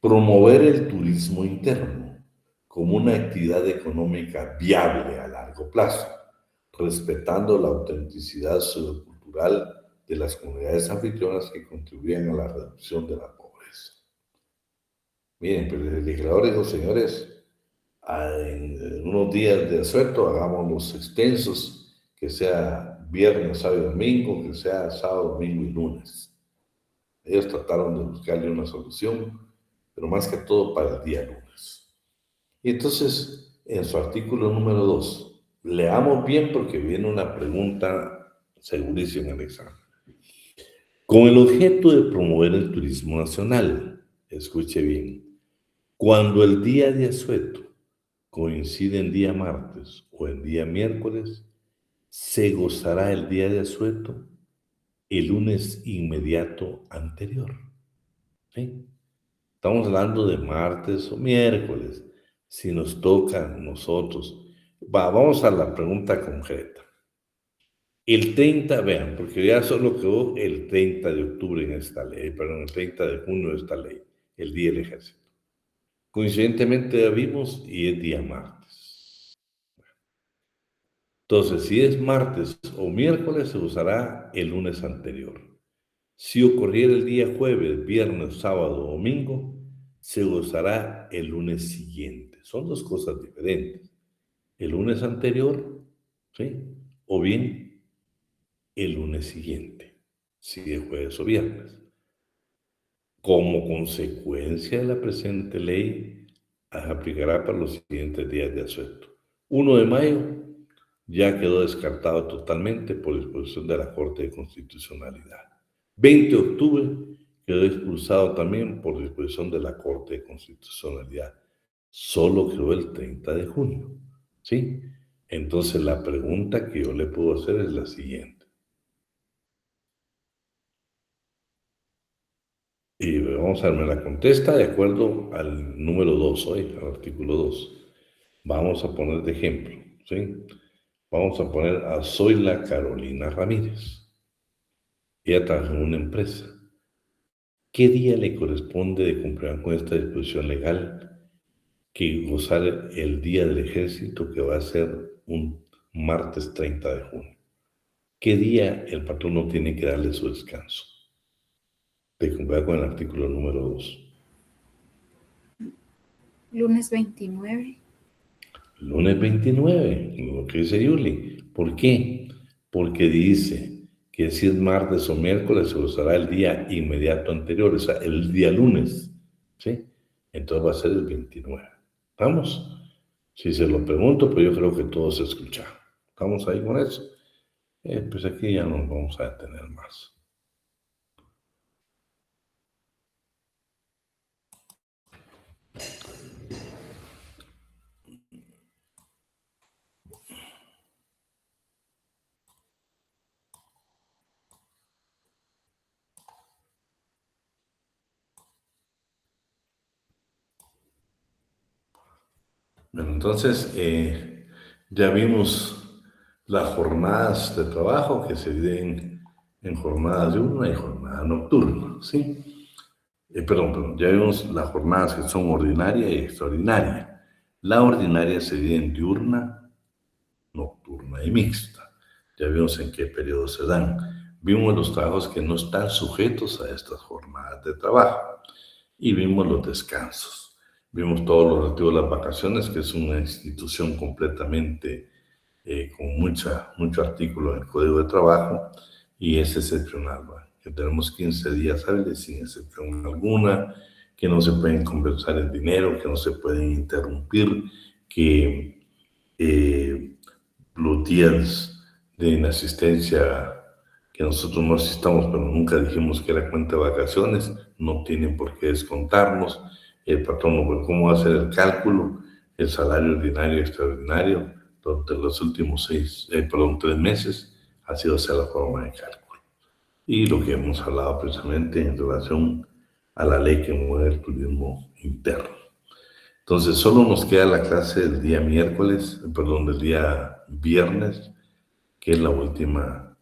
promover el turismo interno como una actividad económica viable a largo plazo, respetando la autenticidad sociocultural de las comunidades anfitrionas que contribuyen a la reducción de la pobreza. Miren, pero el legislador dijo, señores, en unos días de asueto hagamos los extensos, que sea viernes, sábado y domingo, que sea sábado, domingo y lunes. Ellos trataron de buscarle una solución, pero más que todo para el día lunes. Y entonces, en su artículo número 2, leamos bien porque viene una pregunta segurísima en el examen. Con el objeto de promover el turismo nacional, escuche bien, cuando el día de asueto coincide en día martes o en día miércoles, se gozará el día de asueto el lunes inmediato anterior. ¿Sí? Estamos hablando de martes o miércoles. Si nos toca a nosotros. Vamos a la pregunta concreta. El 30, vean, porque ya solo quedó el 30 de octubre en esta ley, perdón, el 30 de junio de esta ley, el día del ejército. Coincidentemente ya vimos y es día martes. Entonces, si es martes o miércoles, se usará el lunes anterior. Si ocurriera el día jueves, viernes, sábado o domingo, se usará el lunes siguiente. Son dos cosas diferentes. El lunes anterior, ¿sí? O bien el lunes siguiente, si es jueves o viernes. Como consecuencia de la presente ley, aplicará para los siguientes días de asueto. 1 de mayo ya quedó descartado totalmente por disposición de la Corte de Constitucionalidad. 20 de octubre quedó expulsado también por disposición de la Corte de Constitucionalidad. Solo quedó el 30 de junio, ¿sí? Entonces la pregunta que yo le puedo hacer es la siguiente. Y vamos a ver, me la contesta de acuerdo al número 2 hoy, al artículo 2. Vamos a poner de ejemplo, ¿sí? Vamos a poner a Zoila Carolina Ramírez. Ella trabaja en una empresa. ¿Qué día le corresponde de cumplir con esta disposición legal que gozar el día del ejército, que va a ser un martes 30 de junio? ¿Qué día el patrono tiene que darle su descanso? De cumplir con el artículo número 2. Lunes 29. Lunes 29, lo que dice Yuli. ¿Por qué? Porque dice que si es martes o miércoles se usará el día inmediato anterior, o sea, el día lunes, ¿sí? Entonces va a ser el 29. ¿Estamos? Si se lo pregunto, pues yo creo que todos se escucharon. ¿Estamos ahí con eso? Pues aquí ya nos vamos a detener más. Bueno, entonces ya vimos las jornadas de trabajo que se dividen en jornadas diurna y jornada nocturna, ¿sí? Perdón, ya vimos las jornadas que son ordinaria y extraordinaria. La ordinaria se divide en diurna, nocturna y mixta. Ya vimos en qué periodo se dan. Vimos los trabajos que no están sujetos a estas jornadas de trabajo y vimos los descansos. Vimos todo lo relativo a las vacaciones, que es una institución completamente con mucho artículo en el Código de Trabajo, y es excepcional, ¿va? Que tenemos 15 días hábiles sin excepción alguna, que no se pueden compensar en dinero, que no se pueden interrumpir, que los días de inasistencia que nosotros no asistamos, pero nunca dijimos que era cuenta de vacaciones, no tienen por qué descontarnos. El patrón, ¿cómo va a hacer el cálculo? El salario ordinario y extraordinario durante los últimos 3 meses ha sido esa la forma de cálculo. Y lo que hemos hablado precisamente en relación a la ley que mueve el turismo interno. Entonces, solo nos queda la clase del día viernes, que es el último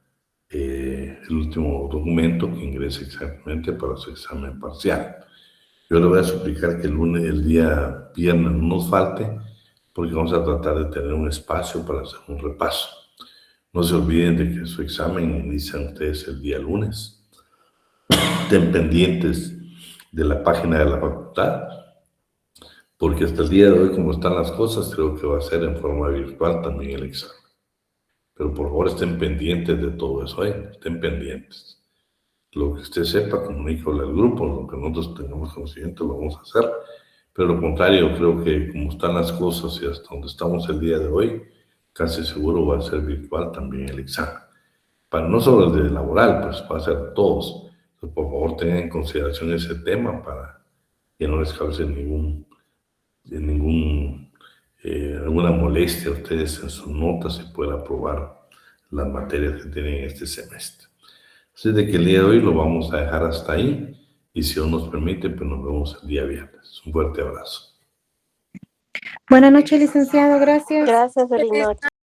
documento que ingresa exactamente para su examen parcial. Yo le voy a suplicar que el día viernes no nos falte, porque vamos a tratar de tener un espacio para hacer un repaso. No se olviden de que su examen inicia ustedes el día lunes. Estén pendientes de la página de la facultad, porque hasta el día de hoy, como están las cosas, creo que va a ser en forma virtual también el examen. Pero por favor estén pendientes de todo eso, estén pendientes. Lo que usted sepa, comuníquelo al grupo, lo que nosotros tengamos conocimiento lo vamos a hacer. Pero lo contrario, creo que como están las cosas y hasta donde estamos el día de hoy, casi seguro va a ser virtual también el examen. Para no solo el de laboral, pues va a ser todos. Entonces, por favor, tengan en consideración ese tema para que no les cause alguna molestia a ustedes en sus notas y puedan aprobar las materias que tienen este semestre. Así de que el día de hoy lo vamos a dejar hasta ahí y si Dios nos permite, pues nos vemos el día viernes. Un fuerte abrazo. Buenas noches, licenciado. Gracias. Gracias, feliz noche.